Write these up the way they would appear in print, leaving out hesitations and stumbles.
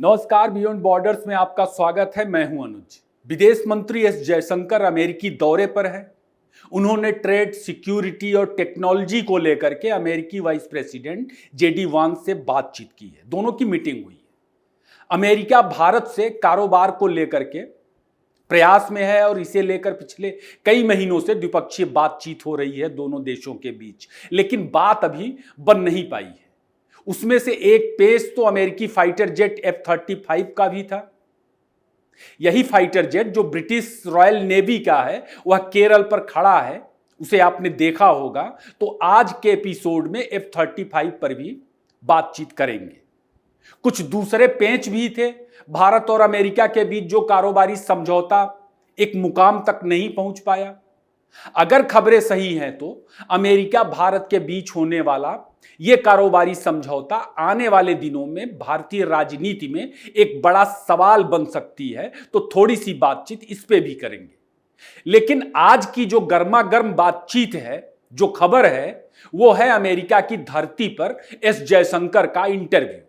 नमस्कार, beyond borders में आपका स्वागत है। मैं हूं अनुज। विदेश मंत्री एस जयशंकर अमेरिकी दौरे पर है। उन्होंने ट्रेड, सिक्योरिटी और टेक्नोलॉजी को लेकर के अमेरिकी वाइस प्रेसिडेंट जेडी वांस से बातचीत की है। दोनों की मीटिंग हुई है। अमेरिका भारत से कारोबार को लेकर के प्रयास में है और इसे लेकर पिछले कई महीनों से द्विपक्षीय बातचीत हो रही है दोनों देशों के बीच, लेकिन बात अभी बन नहीं पाई है। उसमें से एक पेश तो अमेरिकी फाइटर जेट F-35 का भी था। यही फाइटर जेट जो ब्रिटिश रॉयल नेवी का है, वह केरल पर खड़ा है, उसे आपने देखा होगा। तो आज के एपिसोड में F-35 पर भी बातचीत करेंगे। कुछ दूसरे पेंच भी थे भारत और अमेरिका के बीच, जो कारोबारी समझौता एक मुकाम तक नहीं पहुंच पाया। अगर खबरें सही हैं तो अमेरिका भारत के बीच होने वाला यह कारोबारी समझौता आने वाले दिनों में भारतीय राजनीति में एक बड़ा सवाल बन सकती है। तो थोड़ी सी बातचीत इस पे भी करेंगे। लेकिन आज की जो गर्मा गर्म बातचीत है, जो खबर है, वो है अमेरिका की धरती पर एस जयशंकर का इंटरव्यू।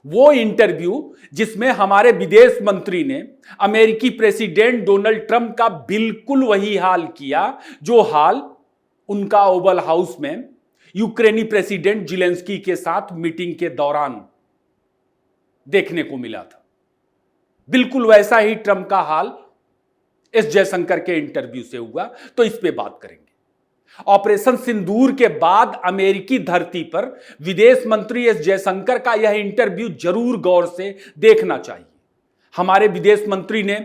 वो इंटरव्यू जिसमें हमारे विदेश मंत्री ने अमेरिकी प्रेसिडेंट डोनाल्ड ट्रंप का बिल्कुल वही हाल किया जो हाल उनका ओवल हाउस में यूक्रेनी प्रेसिडेंट ज़ेलेंस्की के साथ मीटिंग के दौरान देखने को मिला था। बिल्कुल वैसा ही ट्रंप का हाल एस जयशंकर के इंटरव्यू से हुआ। तो इस पे बात करेंगे। ऑपरेशन सिंदूर के बाद अमेरिकी धरती पर विदेश मंत्री एस जयशंकर का यह इंटरव्यू जरूर गौर से देखना चाहिए। हमारे विदेश मंत्री ने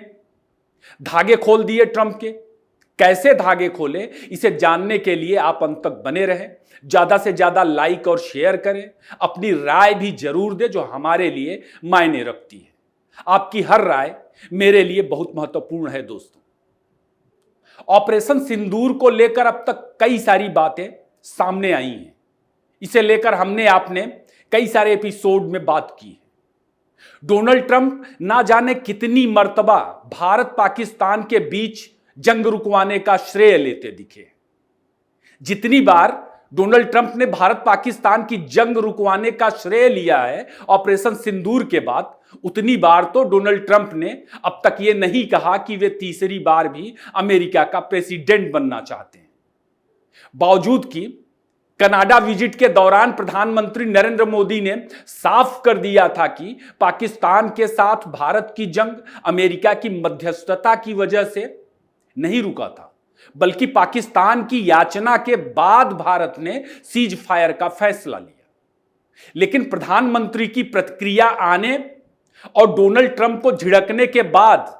धागे खोल दिए ट्रंप के। कैसे धागे खोले, इसे जानने के लिए आप अंत तक बने रहें। ज्यादा से ज्यादा लाइक और शेयर करें। अपनी राय भी जरूर दें जो हमारे लिए मायने रखती है। आपकी हर राय मेरे लिए बहुत महत्वपूर्ण है। दोस्तों, ऑपरेशन सिंदूर को लेकर अब तक कई सारी बातें सामने आई हैं। इसे लेकर हमने आपने कई सारे एपिसोड में बात की है। डोनाल्ड ट्रंप ना जाने कितनी मर्तबा भारत पाकिस्तान के बीच जंग रुकवाने का श्रेय लेते दिखे। जितनी बार डोनाल्ड ट्रंप ने भारत पाकिस्तान की जंग रुकवाने का श्रेय लिया है ऑपरेशन सिंदूर के बाद, उतनी बार तो डोनाल्ड ट्रंप ने अब तक यह नहीं कहा कि वे तीसरी बार भी अमेरिका का प्रेसिडेंट बनना चाहते हैं। बावजूद कि कनाडा विजिट के दौरान प्रधानमंत्री नरेंद्र मोदी ने साफ कर दिया था कि पाकिस्तान के साथ भारत की जंग अमेरिका की मध्यस्थता की वजह से नहीं रुका था, बल्कि पाकिस्तान की याचना के बाद भारत ने सीज फायर का फैसला लिया। लेकिन प्रधानमंत्री की प्रतिक्रिया आने और डोनाल्ड ट्रंप को झिड़कने के बाद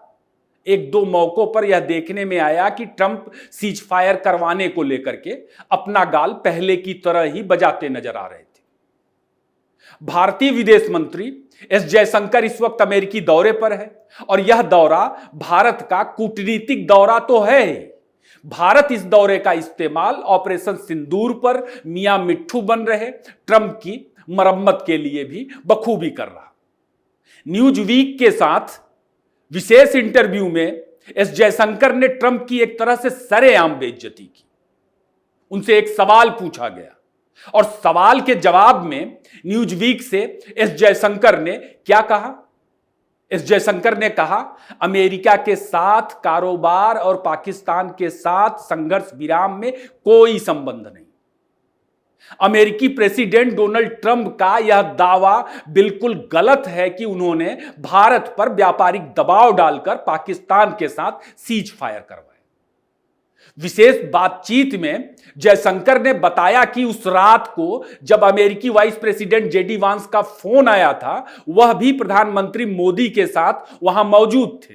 एक दो मौकों पर यह देखने में आया कि ट्रंप सीज फायर करवाने को लेकर के अपना गाल पहले की तरह ही बजाते नजर आ रहे थे। भारतीय विदेश मंत्री एस जयशंकर इस वक्त अमेरिकी दौरे पर है और यह दौरा भारत का कूटनीतिक दौरा तो है। भारत इस दौरे का इस्तेमाल ऑपरेशन सिंदूर पर मियां मिट्ठू बन रहे ट्रंप की मरम्मत के लिए भी बखूबी कर रहा। न्यूज वीक के साथ विशेष इंटरव्यू में एस जयशंकर ने ट्रंप की एक तरह से सरेआम बेइज्जती की। उनसे एक सवाल पूछा गया और सवाल के जवाब में न्यूज वीक से एस जयशंकर ने क्या कहा? एस जयशंकर ने कहा, अमेरिका के साथ कारोबार और पाकिस्तान के साथ संघर्ष विराम में कोई संबंध नहीं। अमेरिकी प्रेसिडेंट डोनाल्ड ट्रंप का यह दावा बिल्कुल गलत है कि उन्होंने भारत पर व्यापारिक दबाव डालकर पाकिस्तान के साथ सीज फायर करवाया। विशेष बातचीत में जयशंकर ने बताया कि उस रात को जब अमेरिकी वाइस प्रेसिडेंट जेडी वांस का फोन आया था, वह भी प्रधानमंत्री मोदी के साथ वहां मौजूद थे।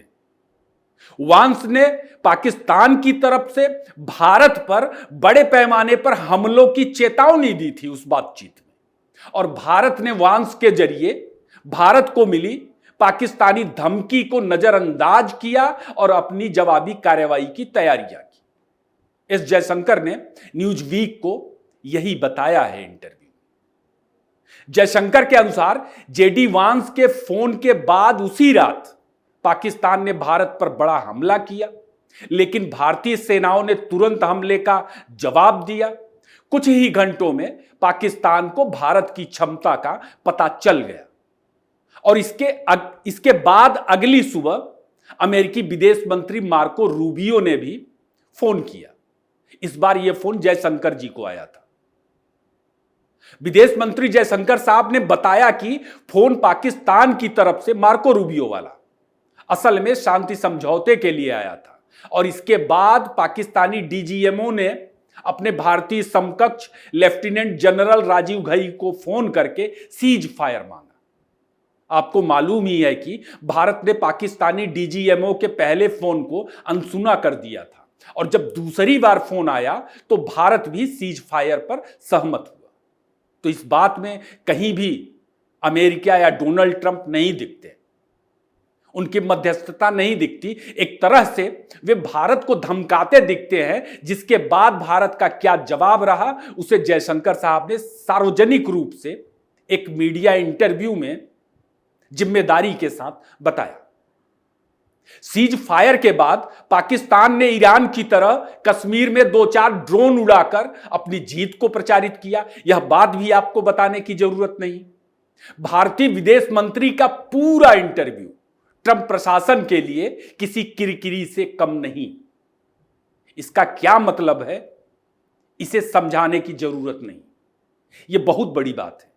वांस ने पाकिस्तान की तरफ से भारत पर बड़े पैमाने पर हमलों की चेतावनी दी थी उस बातचीत में, और भारत ने वांस के जरिए भारत को मिली पाकिस्तानी धमकी को नजरअंदाज किया और अपनी जवाबी कार्रवाई की तैयारियां की। एस जयशंकर ने न्यूज वीक को यही बताया है इंटरव्यू। जयशंकर के अनुसार जेडी वांस के फोन के बाद उसी रात पाकिस्तान ने भारत पर बड़ा हमला किया, लेकिन भारतीय सेनाओं ने तुरंत हमले का जवाब दिया। कुछ ही घंटों में पाकिस्तान को भारत की क्षमता का पता चल गया। और इसके बाद अगली सुबह अमेरिकी विदेश मंत्री मार्को रूबियो ने भी फोन किया। इस बार यह फोन जयशंकर जी को आया था। विदेश मंत्री जयशंकर साहब ने बताया कि फोन पाकिस्तान की तरफ से मार्को रूबियो वाला असल में शांति समझौते के लिए आया था और इसके बाद पाकिस्तानी डीजीएमओ ने अपने भारतीय समकक्ष लेफ्टिनेंट जनरल राजीव घई को फोन करके सीज फायर मांगा। आपको मालूम ही है कि भारत ने पाकिस्तानी डीजीएमओ के पहले फोन को अनसुना कर दिया था और जब दूसरी बार फोन आया तो भारत भी सीज फायर पर सहमत हुआ। तो इस बात में कहीं भी अमेरिका या डोनाल्ड ट्रंप नहीं दिखते, उनकी मध्यस्थता नहीं दिखती। एक तरह से वे भारत को धमकाते दिखते हैं, जिसके बाद भारत का क्या जवाब रहा उसे जयशंकर साहब ने सार्वजनिक रूप से एक मीडिया इंटरव्यू में जिम्मेदारी के साथ बताया। सीज फायर के बाद पाकिस्तान ने ईरान की तरह कश्मीर में 2-4 ड्रोन उड़ाकर अपनी जीत को प्रचारित किया। यह बात भी आपको बताने की जरूरत नहीं। भारतीय विदेश मंत्री का पूरा इंटरव्यू ट्रंप प्रशासन के लिए किसी किरकिरी से कम नहीं। इसका क्या मतलब है इसे समझाने की जरूरत नहीं, यह बहुत बड़ी बात है।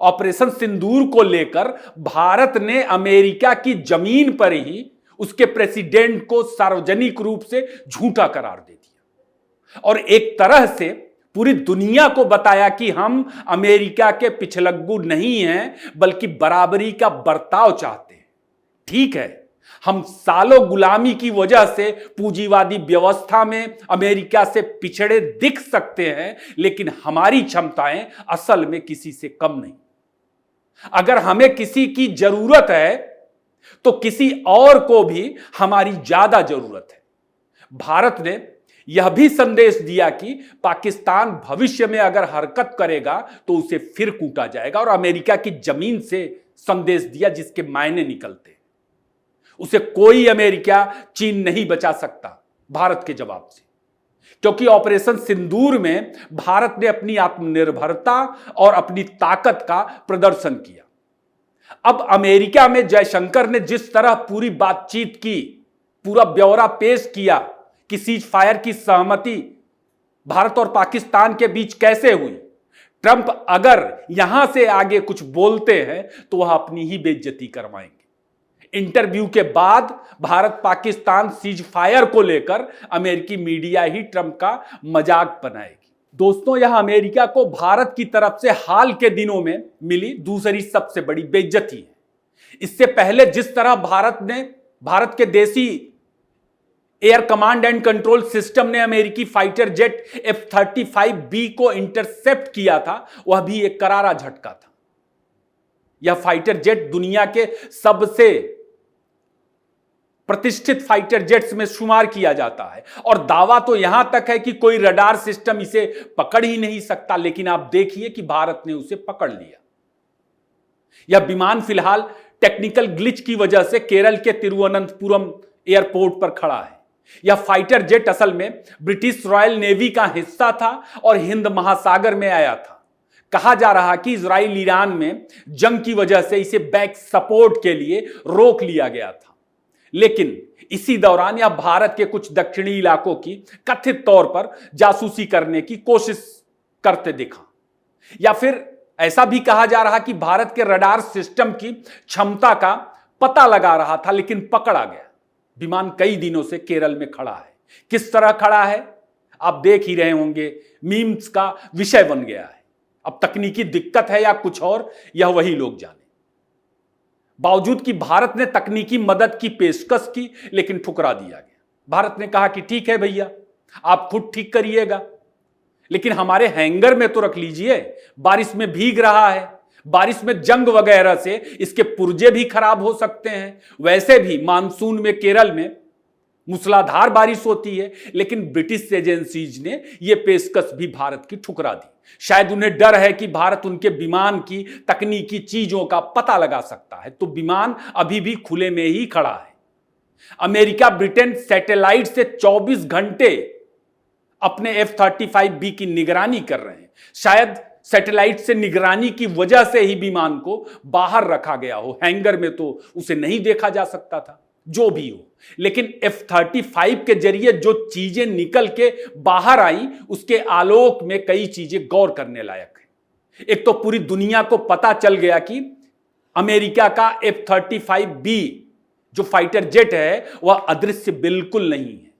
ऑपरेशन सिंदूर को लेकर भारत ने अमेरिका की जमीन पर ही उसके प्रेसिडेंट को सार्वजनिक रूप से झूठा करार दे दिया और एक तरह से पूरी दुनिया को बताया कि हम अमेरिका के पिछलग्गू नहीं हैं, बल्कि बराबरी का बर्ताव चाहते हैं। ठीक है, हम सालों गुलामी की वजह से पूंजीवादी व्यवस्था में अमेरिका से पिछड़े दिख सकते हैं, लेकिन हमारी क्षमताएं असल में किसी से कम नहीं। अगर हमें किसी की जरूरत है तो किसी और को भी हमारी ज्यादा जरूरत है। भारत ने यह भी संदेश दिया कि पाकिस्तान भविष्य में अगर हरकत करेगा तो उसे फिर कूटा जाएगा और अमेरिका की जमीन से संदेश दिया जिसके मायने निकलते हैं। उसे कोई अमेरिका चीन नहीं बचा सकता भारत के जवाब से, क्योंकि ऑपरेशन सिंदूर में भारत ने अपनी आत्मनिर्भरता और अपनी ताकत का प्रदर्शन किया। अब अमेरिका में जयशंकर ने जिस तरह पूरी बातचीत की, पूरा ब्यौरा पेश किया कि सीज फायर की सहमति भारत और पाकिस्तान के बीच कैसे हुई। ट्रंप अगर यहां से आगे कुछ बोलते हैं तो वह अपनी ही बेइज्जती करवाएंगे। इंटरव्यू के बाद भारत पाकिस्तान सीज फायर को लेकर अमेरिकी मीडिया ही ट्रंप का मजाक बनाएगी। दोस्तों, यह अमेरिका को भारत की तरफ से हाल के दिनों में मिली दूसरी सबसे बड़ी बेइज्जती है। इससे पहले जिस तरह भारत के देसी air command and control system ने अमेरिकी फाइटर जेट F-35B को इंटरसेप्ट किया था, वह भी एक करारा झटका था। यह फाइटर जेट दुनिया के सबसे प्रतिष्ठित फाइटर जेट्स में शुमार किया जाता है और दावा तो यहां तक है कि कोई रडार सिस्टम इसे पकड़ ही नहीं सकता, लेकिन आप देखिए कि भारत ने उसे पकड़ लिया। यह विमान फिलहाल टेक्निकल ग्लिच की वजह से केरल के तिरुवनंतपुरम एयरपोर्ट पर खड़ा है। यह फाइटर जेट असल में ब्रिटिश रॉयल नेवी का हिस्सा था और हिंद महासागर में आया था। कहा जा रहा कि इजराइल ईरान में जंग की वजह से इसे बैक सपोर्ट के लिए रोक लिया गया था, लेकिन इसी दौरान यह भारत के कुछ दक्षिणी इलाकों की कथित तौर पर जासूसी करने की कोशिश करते दिखा। या फिर ऐसा भी कहा जा रहा कि भारत के रडार सिस्टम की क्षमता का पता लगा रहा था, लेकिन पकड़ा गया। विमान कई दिनों से केरल में खड़ा है। किस तरह खड़ा है आप देख ही रहे होंगे, मीम्स का विषय बन गया है। अब तकनीकी दिक्कत है या कुछ और, यह वही लोग जाने। बावजूद कि भारत ने तकनीकी मदद की पेशकश की, लेकिन ठुकरा दिया गया। भारत ने कहा कि ठीक है भैया, आप खुद ठीक करिएगा, लेकिन हमारे हैंगर में तो रख लीजिए। बारिश में भीग रहा है, बारिश में जंग वगैरह से इसके पुर्जे भी खराब हो सकते हैं। वैसे भी मानसून में केरल में मूसलाधार बारिश होती है, लेकिन ब्रिटिश एजेंसीज ने यह पेशकश भी भारत की ठुकरा दी। शायद उन्हें डर है कि भारत उनके विमान की तकनीकी चीजों का पता लगा सकता है, तो विमान अभी भी खुले में ही खड़ा है। अमेरिका ब्रिटेन सैटेलाइट से 24 घंटे अपने F-35B की निगरानी कर रहे हैं। शायद सैटेलाइट से निगरानी की वजह से ही विमान को बाहर रखा गया हो, हैंगर में तो उसे नहीं देखा जा सकता था। जो भी हो, लेकिन F-35 के जरिए जो चीजें निकल के बाहर आई, उसके आलोक में कई चीजें गौर करने लायक है। एक तो पूरी दुनिया को पता चल गया कि अमेरिका का F-35B जो फाइटर जेट है वह अदृश्य बिल्कुल नहीं है।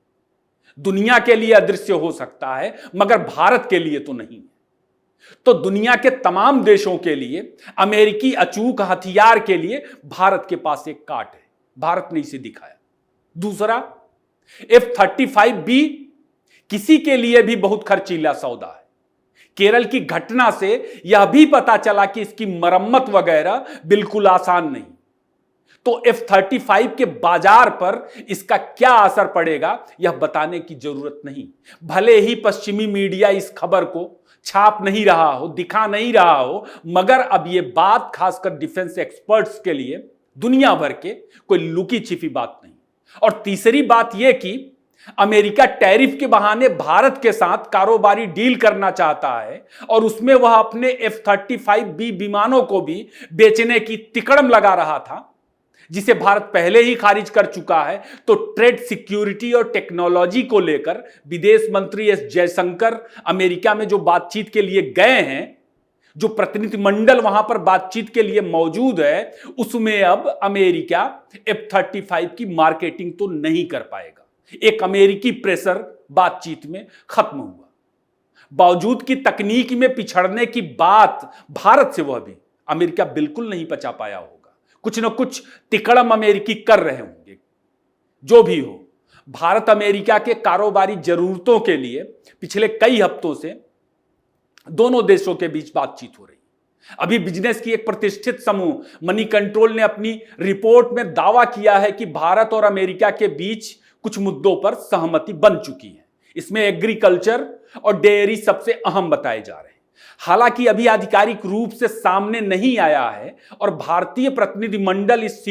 दुनिया के लिए अदृश्य हो सकता है, मगर भारत के लिए तो नहीं है। तो दुनिया के तमाम देशों के लिए, अमेरिकी अचूक हथियार के लिए भारत के पास एक काट है, भारत ने इसे दिखाया। दूसरा, F-35B किसी के लिए भी बहुत खर्चीला सौदा है। केरल की घटना से यह भी पता चला कि इसकी मरम्मत वगैरह बिल्कुल आसान नहीं। तो F-35 के बाजार पर इसका क्या असर पड़ेगा यह बताने की जरूरत नहीं। भले ही पश्चिमी मीडिया इस खबर को छाप नहीं रहा हो, दिखा नहीं रहा हो, मगर अब यह बात खासकर डिफेंस एक्सपर्ट्स के लिए दुनिया भर के कोई लुकी छिपी बात नहीं। और तीसरी बात यह कि अमेरिका टैरिफ के बहाने भारत के साथ कारोबारी डील करना चाहता है और उसमें वह अपने F-35B विमानों को भी बेचने की तिकड़म लगा रहा था, जिसे भारत पहले ही खारिज कर चुका है। तो ट्रेड सिक्योरिटी और टेक्नोलॉजी को लेकर विदेश मंत्री एस जयशंकर अमेरिका में जो बातचीत के लिए गए हैं, जो प्रतिनिधिमंडल वहां पर बातचीत के लिए मौजूद है, उसमें अब अमेरिका F-35 की मार्केटिंग तो नहीं कर पाएगा। एक अमेरिकी प्रेशर बातचीत में खत्म हुआ। बावजूद की तकनीक में पिछड़ने की बात भारत से वह भी अमेरिका बिल्कुल नहीं पचा पाया होगा। कुछ न कुछ तिकड़म अमेरिकी कर रहे होंगे। जो भी हो, भारत अमेरिका के कारोबारी जरूरतों के लिए पिछले कई हफ्तों से दोनों देशों के बीच बातचीत हो रही है। अभी बिजनेस की एक प्रतिष्ठित समूह मनी कंट्रोल ने अपनी रिपोर्ट में दावा किया है कि भारत और अमेरिका के बीच कुछ मुद्दों पर सहमति बन चुकी है। इसमें एग्रीकल्चर और डेयरी सबसे अहम बताए जा रहे हैं। हालांकि अभी आधिकारिक रूप से सामने नहीं आया है और भारतीय प्रतिनिधिमंडल इस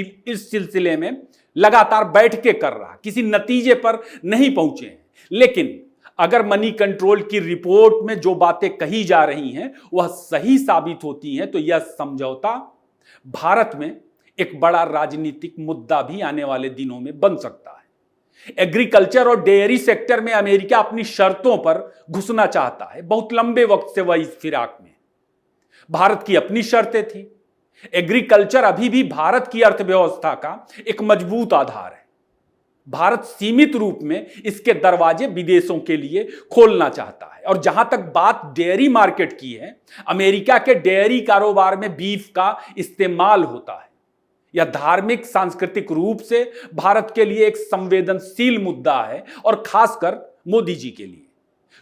सिलसिले में लगातार बैठकें कर रहा, किसी नतीजे पर नहीं पहुंचे हैं। लेकिन अगर मनी कंट्रोल की रिपोर्ट में जो बातें कही जा रही हैं वह सही साबित होती हैं, तो यह समझौता भारत में एक बड़ा राजनीतिक मुद्दा भी आने वाले दिनों में बन सकता है। एग्रीकल्चर और डेयरी सेक्टर में अमेरिका अपनी शर्तों पर घुसना चाहता है। बहुत लंबे वक्त से वह इस फिराक में। भारत की अपनी शर्तें थी। एग्रीकल्चर अभी भी भारत की अर्थव्यवस्था का एक मजबूत आधार है। भारत सीमित रूप में इसके दरवाजे विदेशों के लिए खोलना चाहता है। और जहां तक बात डेयरी मार्केट की है, अमेरिका के डेयरी कारोबार में बीफ का इस्तेमाल होता है। यह धार्मिक सांस्कृतिक रूप से भारत के लिए एक संवेदनशील मुद्दा है और खासकर मोदी जी के लिए।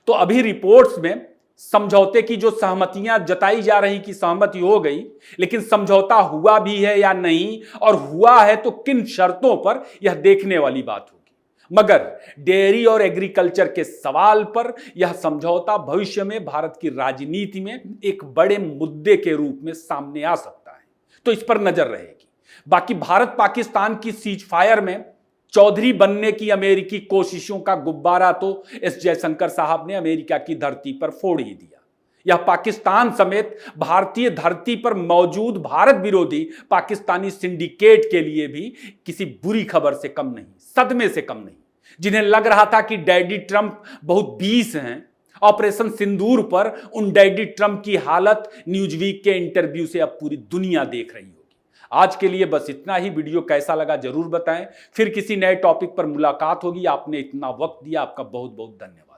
तो अभी रिपोर्ट्स में समझौते की जो सहमतियां जताई जा रही कि सहमति हो गई, लेकिन समझौता हुआ भी है या नहीं, और हुआ है तो किन शर्तों पर, यह देखने वाली बात होगी। मगर डेयरी और एग्रीकल्चर के सवाल पर यह समझौता भविष्य में भारत की राजनीति में एक बड़े मुद्दे के रूप में सामने आ सकता है। तो इस पर नजर रहेगी। बाकी भारत पाकिस्तान की सीज फायर में चौधरी बनने की अमेरिकी कोशिशों का गुब्बारा तो एस जयशंकर साहब ने अमेरिका की धरती पर फोड़ ही दिया। यह पाकिस्तान समेत भारतीय धरती पर मौजूद भारत विरोधी पाकिस्तानी सिंडिकेट के लिए भी किसी बुरी खबर से कम नहीं, सदमे से कम नहीं। जिन्हें लग रहा था कि डैडी ट्रंप बहुत 20 हैं, ऑपरेशन सिंदूर पर उन डैडी ट्रंप की हालत न्यूज़वीक के इंटरव्यू से अब पूरी दुनिया देख रही होगी। आज के लिए बस इतना ही। वीडियो कैसा लगा जरूर बताएं। फिर किसी नए टॉपिक पर मुलाकात होगी। आपने इतना वक्त दिया, आपका बहुत बहुत धन्यवाद।